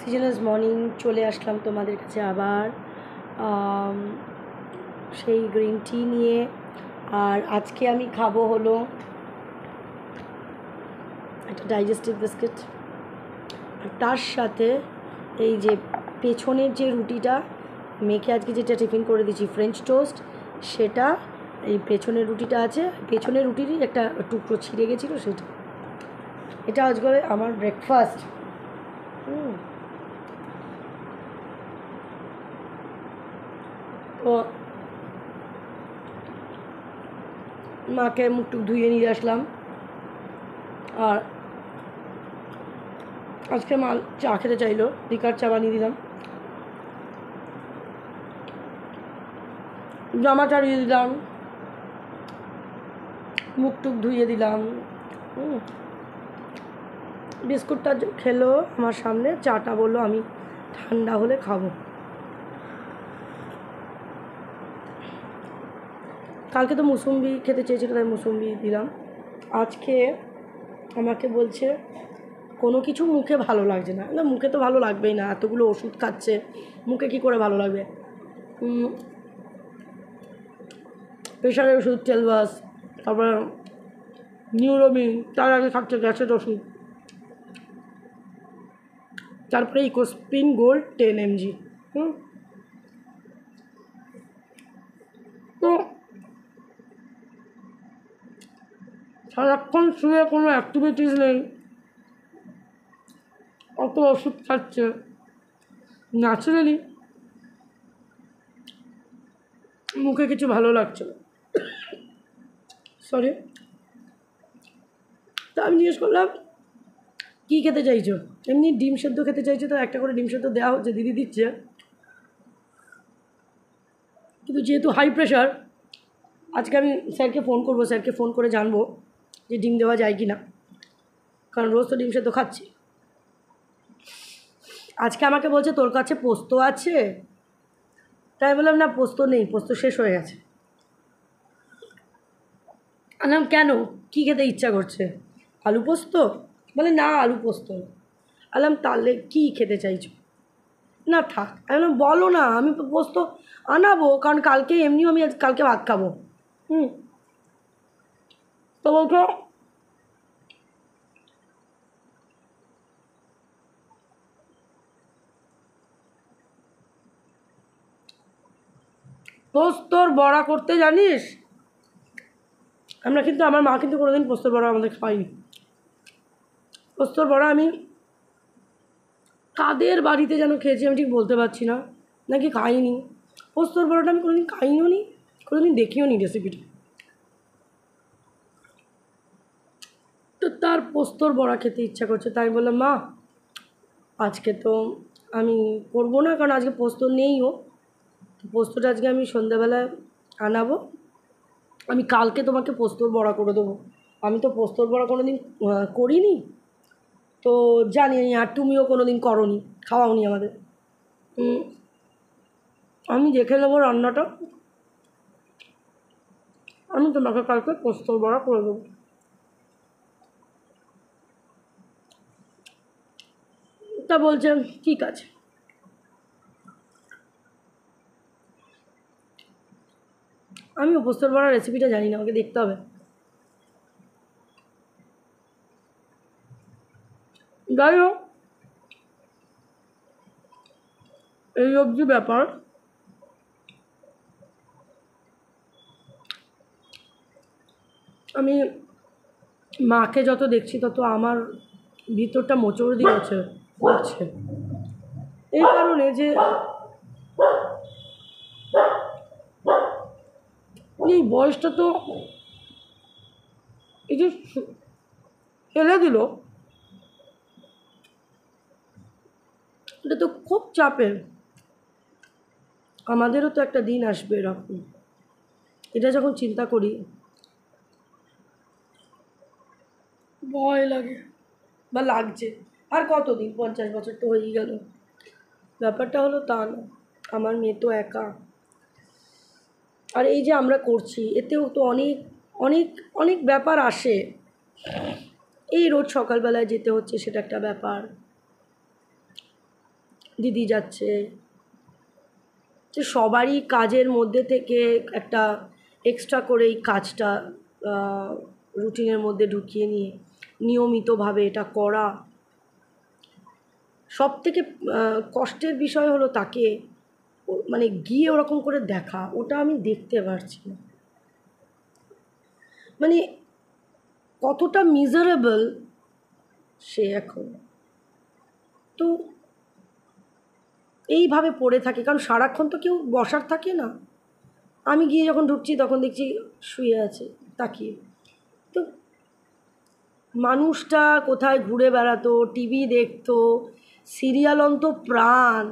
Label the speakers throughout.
Speaker 1: অক্সিজেনাস morning চলে আসলাম তোমাদের কাছে আবার সেই গ্রিন টি নিয়ে। আর আজকে আমি খাবো হলো একটা ডাইজেস্টিভ বিস্কিট, আর তার সাথে এই যে পেছনের যে রুটিটা মেখে আজকে যেটা টিফিন করে দিচ্ছি ফ্রেঞ্চ টোস্ট, সেটা এই পেছনের রুটিটা আছে, পেছনের রুটিরই একটা টুকরো ছিঁড়ে গেছিলো সেটা, এটা আজকে আমার ব্রেকফাস্ট। তো মাকে মুখ টুক ধুয়ে নিয়ে আসলাম, আর আজকে মা চা খেতে চাইলো, লিকার চা বানিয়ে দিলাম, জামা চাড়িয়ে দিলাম, মুখ টুক ধুয়ে দিলাম। বিস্কুটটা খেলো আমার সামনে, চাটা বললো আমি ঠান্ডা হলে খাবো। কালকে তো মুসুম্বি খেতে চেয়েছিল তাই মুসুম্বি দিলাম। আজকে আমাকে বলছে কোনো কিছু মুখে ভালো লাগছে না। না, মুখে তো ভালো লাগবেই না, এতগুলো ওষুধ খাচ্ছে, মুখে কি করে ভালো লাগবে। প্রেশারের ওষুধ টেলবাস, তারপরে নিউরোবিন, তার আগে খাচ্ছে গ্যাসের ওষুধ, তারপরে ইকোস্পিন গোল্ড 10 mg। তো সারাক্ষণ শুয়ে কোনো অ্যাক্টিভিটিস নেই, অত ওষুধ খাচ্ছে, ন্যাচারালি মুখে কিছু ভালো লাগছে না। সরি। তা আমি জিজ্ঞেস করলাম কী খেতে চাইছো, এমনি ডিম সেদ্ধ খেতে চাইছো, তো একটা করে ডিম সেদ্ধ দেওয়া হচ্ছে, দিদি দিচ্ছে, কিন্তু যেহেতু হাই প্রেশার, আজকে আমি স্যারকে ফোন করবো, স্যারকে ফোন করে জানবো যে ডিম দেওয়া যায় কি না, কারণ রোজ তো ডিম সেদ্ধ খাচ্ছি। আজকে আমাকে বলছে তোর কাছে পোস্ত আছে, তাই বললাম না পোস্ত নেই, পোস্ত শেষ হয়ে গেছে। আনলাম কেন, কী খেতে ইচ্ছা করছে, আলু পোস্ত? বলে না আলু পোস্ত। আনলাম তাহলে কী খেতে চাইছো? না থাক। আমি বললাম বলো না, আমি পোস্ত আনাবো, কারণ কালকে এমনিও আমি কালকে ভাত খাবো। তো বলছো পোস্তর বড়া করতে জানিস? আমরা কিন্তু, আমার মা কিন্তু কোনোদিন পোস্তর বড়া আমাদের খাইনি। পোস্তর বড়া আমি কাদের বাড়িতে যেন খেয়েছি, আমি ঠিক বলতে পারছি না, নাকি খাইনি। পোস্তর বড়াটা আমি কোনোদিন খাইও নি, কোনোদিন দেখিও নি রেসিপিটা। তো তার পোস্তর বড়া খেতে ইচ্ছা করছে, তাই বললাম মা আজকে তো আমি করবো না, কারণ আজকে পোস্ত নেইও, তো পোস্তটা আজকে আমি সন্ধ্যাবেলায় আনাবো, আমি কালকে তোমাকে পোস্তর বড়া করে দেবো। আমি তো পোস্তর বড়া কোনো দিন করিনি, তো জানি না, আর তুমিও কোনো দিন করোনি, খাওয়াওনি আমাদের। আমি দেখে নেবো রান্নাটা, আমি তোমাকে কালকে পোস্তর বড়া করে দেবো। তা বলছে ঠিক আছে। আমি পোস্তর বড়ার রেসিপিটা জানি না, আমাকে দেখতে হবে। যাই হোক, এই অবধি ব্যাপার। আমি মাকে যত দেখছি তত আমার ভিতরটা মোচড় দিয়ে হচ্ছে, এই কারণে যে এই বয়সটা তো এই যে ফেলে দিল, এটা তো খুব চাপের। আমাদেরও তো একটা দিন আসবে এরকম, এটা যখন চিন্তা করি ভয় লাগে, বা লাগছে। আর কতদিন, 50 বছর তো হয়েই গেল। ব্যাপারটা হলো তা না, আমার মেয়ে তো একা, আর এই যে আমরা করছি এতেও তো অনেক অনেক অনেক ব্যাপার আসে। এই রোজ সকালবেলায় যেতে হচ্ছে, সেটা একটা ব্যাপার। দিদি যাচ্ছে। তো সবারই কাজের মধ্যে থেকে একটা এক্সট্রা করে এই কাজটা রুটিনের মধ্যে ঢুকিয়ে নিয়ে নিয়মিতভাবে এটা করা। সব থেকে কষ্টের বিষয় হলো তাকে মানে গিয়ে ওরকম করে দেখা, ওটা আমি দেখতে পারছি না। মানে কতটা মিজারেবল সে এখন। তো এইভাবে পড়ে থাকে, কারণ সারাক্ষণ তো কেউ বসার থাকে না। আমি গিয়ে যখন ঢুকছি তখন দেখছি শুয়ে আছে তাকিয়ে। তো মানুষটা কোথায় ঘুরে বেড়াতো, টিভি দেখতো, সিরিয়াল অন্ত প্রাণ,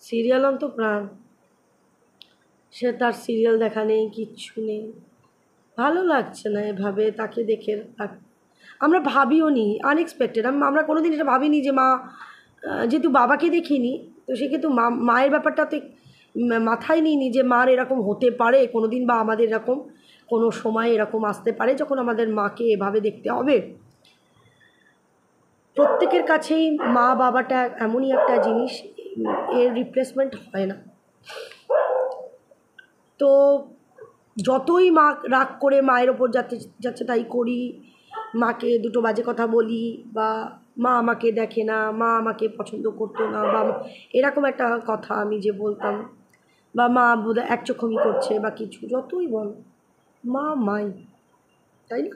Speaker 1: সিরিয়াল অন্ত প্রাণ। সে তার সিরিয়াল দেখা নেই, কিচ্ছু নেই। ভালো লাগছে না এভাবে তাকে দেখে। আমরা ভাবিও নি, আনএক্সপেক্টেড। আমরা কোনো দিন এটা ভাবিনি যে মা, যেহেতু বাবাকে দেখিনি তো সে কিন্তু মায়ের ব্যাপারটা তো মাথায় নিইনি যে মার এরকম হতে পারে কোনো দিন, বা আমাদের এরকম কোনো সময় এরকম আসতে পারে যখন আমাদের মাকে এভাবে দেখতে হবে। প্রত্যেকের কাছেই মা বাবাটা এমনই একটা জিনিস, এর রিপ্লেসমেন্ট হয় না। তো যতই মা রাগ করে মায়ের ওপর যাচ্ছে তাই করি, মাকে দুটো বাজে কথা বলি, বা মা আমাকে দেখে না, মা আমাকে পছন্দ করতো না, বা এরকম একটা কথা আমি যে বলতাম, বা মা বোধহয় একচক্ষমি করছে বা কিছু, যতই বল মা মাই, তাই না?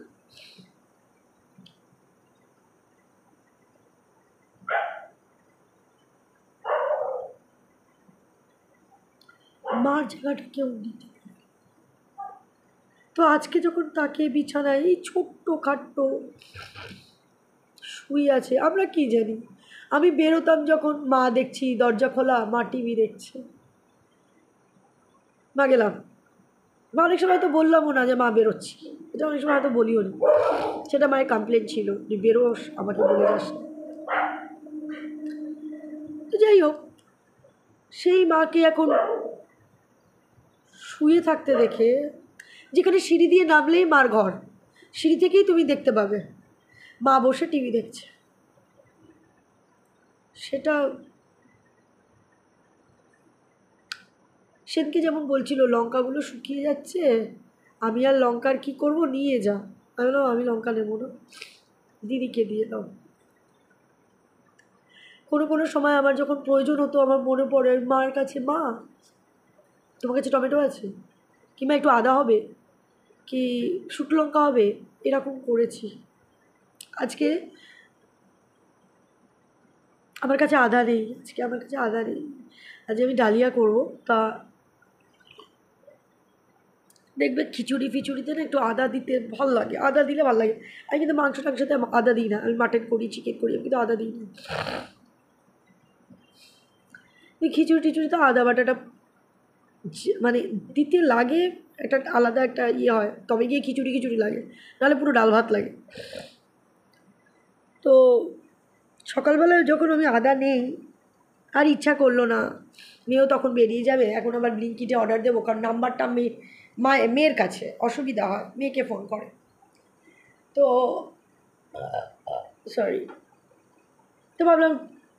Speaker 1: মার জায়গাটা কেউ দিতে। তো আজকে যখন তাকে বিছানায় এই ছোট্ট খাট্ট শুয়ে আছে, আমরা কি জানি। আমি বেরোতাম যখন, মা দেখছি দরজা খোলা, মা টিভি দেখছে, মা গেলাম। মা অনেক সময় তো বললামও না যে মা বেরোচ্ছি, এটা অনেক সময় হয়তো বলিও নি, সেটা মায়ের কমপ্লেন ছিল যে বেরোস, আমাকে বলে যাস। তো যাই হোক, সেই মাকে এখন শুয়ে থাকতে দেখে, যেখানে সিঁড়ি দিয়ে নামলেই মার ঘর, সিঁড়ি থেকেই তুমি দেখতে পাবে মা বসে টিভি দেখছে। সেটা সেদিনকে যেমন বলছিল লঙ্কাগুলো শুকিয়ে যাচ্ছে, আমি আর লঙ্কার কি করব, নিয়ে যা। আমি বললাম আমি লঙ্কা নেবো না, দিদিকে দিয়ে দাও। কোনো সময় আমার যখন প্রয়োজন হতো, আমার মনে পড়ে মার কাছে, মা তোমার কাছে টমেটো আছে, কিংবা একটু আদা হবে, কি শুকনো লঙ্কা হবে, এরকম করেছি। আজকে আমার কাছে আদা নেই, আজকে আমি ডালিয়া করব। তা দেখবে খিচুড়ি ফিচুড়িতে না একটু আদা দিতে ভালো লাগে, আদা দিলে ভালো লাগে। আমি কিন্তু মাংস টাংসতে আদা দিই না, আমি মাটন করি, চিকেন করি, আমি কিন্তু আদা দিই না। ওই খিচুড়ি টিচুড়িতে আদা বাটাটা মানে দিতে লাগে, একটা আলাদা একটা ইয়ে হয়, তবে গিয়ে খিচুড়ি খিচুড়ি লাগে, নাহলে পুরো ডাল ভাত লাগে। তো সকালবেলায় যখন আমি আদা নেই, আর ইচ্ছা করলো না, মেয়েও তখন বেরিয়ে যাবে, এখন আবার ব্লিঙ্কিটে অর্ডার দেবো, কারণ নাম্বারটা মেয়ের কাছে অসুবিধা হয়, মেয়েকে ফোন করে। তো সরি, তো ভাবলাম,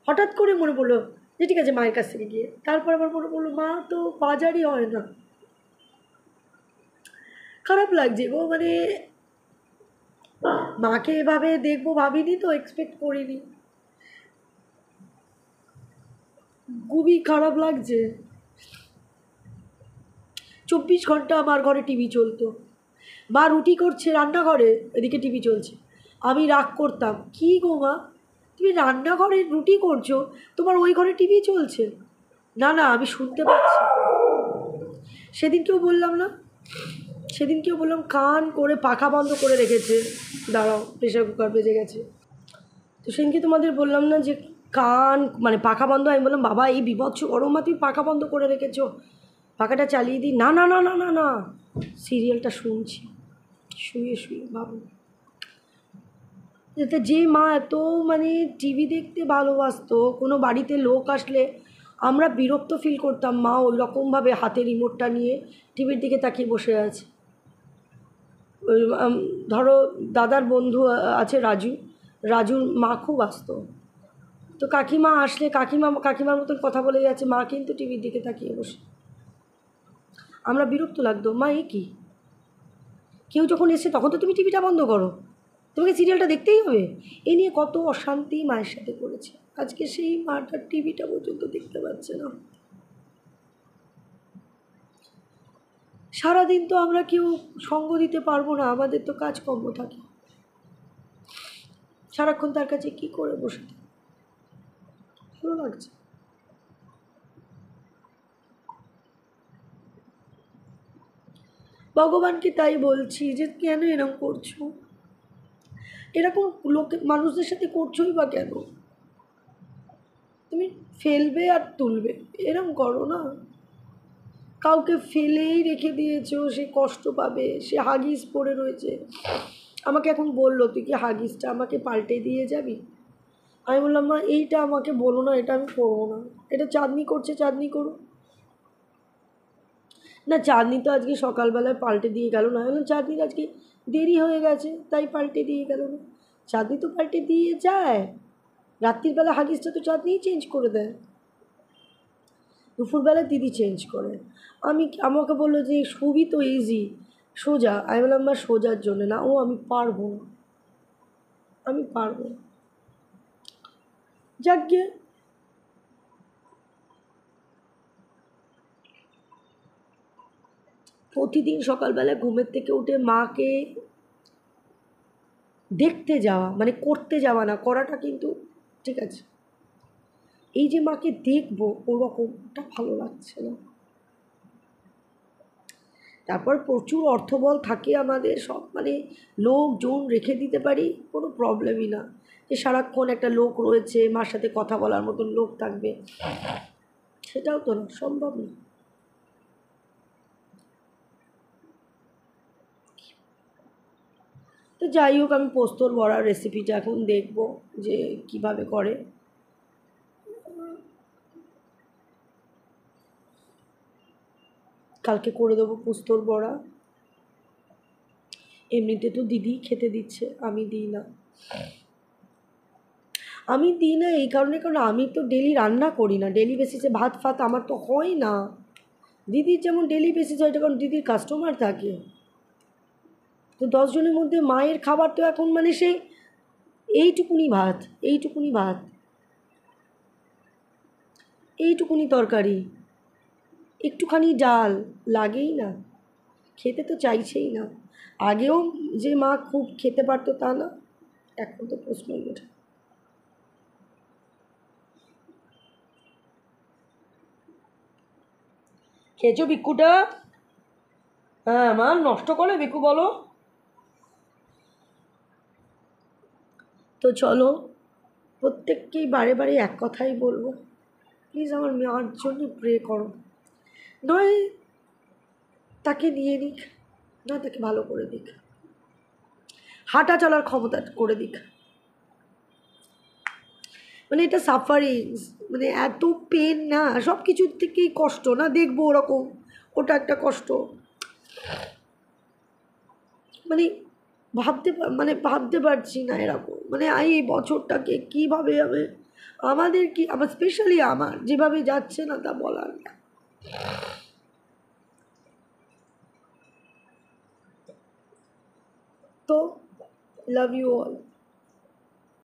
Speaker 1: হঠাৎ করে মনে পড়লো যে ঠিক আছে মায়ের কাছ থেকে গিয়ে, তারপর আবার মনে পড়লো মা তো বাজারই হয় না। খারাপ লাগছে গো, মানে মাকে এভাবে দেখবো ভাবিনি, তো এক্সপেক্ট করিনি, খুবই খারাপ লাগছে। 24 ঘন্টা আমার ঘরে টিভি চলতো, মা রুটি করছে রান্নাঘরে, এদিকে টিভি চলছে। আমি রাগ করতাম, কী গো মা, তুমি রান্নাঘরে রুটি করছো, তোমার ওই ঘরে টিভি চলছে? না না, আমি শুনতে পাচ্ছি। সেদিনকেও বললাম কান করে পাখা বন্ধ করে রেখেছে, দাঁড়াও প্রেশার কুকার বেজে গেছে। তো সেদিনকে তোমাদের বললাম না যে কান মানে পাখা বন্ধ, আমি বললাম বাবা এই বিভৎস গরম, তুমি পাখা বন্ধ করে রেখেছো, পাখাটা চালিয়ে দিই। না না না না না না, সিরিয়ালটা শুনছি শুয়ে শুয়ে। ভাবো, যাতে যে মা এত মানে টিভি দেখতে ভালোবাসতো, কোনো বাড়িতে লোক আসলে আমরা বিরক্ত ফিল করতাম, মা ওই রকমভাবে হাতে রিমোটটা নিয়ে টিভির দিকে তাকিয়ে বসে আছে। ওই ধরো দাদার বন্ধু আছে রাজুর মা খুব আসতো, তো কাকিমা আসলে কাকিমার মতন কথা বলে যাচ্ছে, মা কিন্তু টিভির দিকে তাকিয়ে বসে। আমরা বিরক্ত লাগতো, মা এ কী, কেউ যখন এসে তখন তো তুমি টিভিটা বন্ধ করো, তোমাকে সিরিয়ালটা দেখতেই হবে। এ নিয়ে কত অশান্তি মায়ের সাথে করেছে। আজকে সেই মাটার টিভিটা পর্যন্ত দেখতে পাচ্ছে না। সারাদিন তো আমরা কেউ সঙ্গ দিতে পারবো না, আমাদের তো কাজকর্ম থাকে, সারাক্ষণ তার কাছে কি করে বসে থাকি, ভালো লাগছে। ভগবানকে তাই বলছি যে কেন এরকম করছো, এরকম মানুষদের সাথে করছোই বা কেন? তুমি ফেলবে আর তুলবে, এরকম করো না। কাউকে ফেলেই রেখে দিয়েছো, সে কষ্ট পাবে, সে হাগিস পড়ে রয়েছে। আমাকে এখন বললো, তুই কি হাগিসটা আমাকে পাল্টে দিয়ে যাবি? আমি বললাম, মা এইটা আমাকে বলো না, এটা আমি করবো না, এটা চাঁদনি করছে, চাঁদনি করো না। চাঁদনি তো আজকে সকালবেলায় পাল্টে দিয়ে গেল না। বললাম চাঁদনির আজকে দেরি হয়ে গেছে তাই পাল্টে দিয়ে গেল না। চাঁদনি তো পাল্টে দিয়ে যায়, রাত্রিবেলা হাগিসটা তো চাঁদনিই চেঞ্জ করে দেয়, দুপুরবেলা দিদি চেঞ্জ করে। আমাকে বললো যে খুবই তো ইজি, সোজা। আমি বললাম, মা সোজার জন্য না, আমি পারবো না, আমি পারবো না। যাক গিয়ে প্রতিদিন সকালবেলা ঘুমের থেকে উঠে মাকে দেখতে যাওয়া, মানে করতে যাওয়া না, করাটা কিন্তু ঠিক আছে, এই যে মাকে দেখবো ওরকমটা ভালো লাগছে না। তারপর প্রচুর অর্থবল থাকে আমাদের, সব মানে লোকজন রেখে দিতে পারি, কোনো প্রবলেমই না। যে সারাক্ষণ একটা লোক রয়েছে, মার সাথে কথা বলার মতন লোক থাকবে, সেটাও তো না, সম্ভব না। তো যাই হোক, আমি পোস্তর বড়ার রেসিপিটা এখন দেখব যে কিভাবে করে। কালকে করে দেবো পোস্তর বড়া। এমনিতে তো দিদি খেতে দিচ্ছে, আমি দিই না। আমি দিই না এই কারণে, কারণ আমি তো ডেলি রান্না করি না, ডেলি বেসিসে ভাত ফাত আমার তো হয় না। দিদির যেমন ডেলি বেসিস হয়, কারণ দিদির কাস্টমার থাকে। তো 10 জনের মধ্যে মায়ের খাবার তো এখন মানে সেই এইটুকুনি ভাত, এইটুকুনি ভাত, এইটুকুনি তরকারি, একটুখানি ডাল, লাগেই না, খেতে তো চাইছেই না। আগেও যে মা খুব খেতে পারতো তা না, এখন তো প্রশ্নই ওঠে। খেয়েছো বিক্কুটা? হ্যাঁ মা, নষ্ট করে বিক্কু, বলো। তো চলো, প্রত্যেককেই বারে বারে এক কথাই বলবো, প্লিজ আমার মার জন্য প্রে করো। নয় তাকে নিয়ে নিক, নয় তাকে ভালো করে দিক, হাঁটা চলার ক্ষমতা করে দিক। মানে এটা সাফারিংস, মানে এত পেন না, সব কিছুর থেকেই কষ্ট না, দেখবো ওরকম, ওটা একটা কষ্ট। মানে ভাবতে পারছি না এরকম, মানে এই বছরটাকে কীভাবে আমার স্পেশালি আমার যেভাবে যাচ্ছে না তা বলার না। তো লাভ ইউ অল।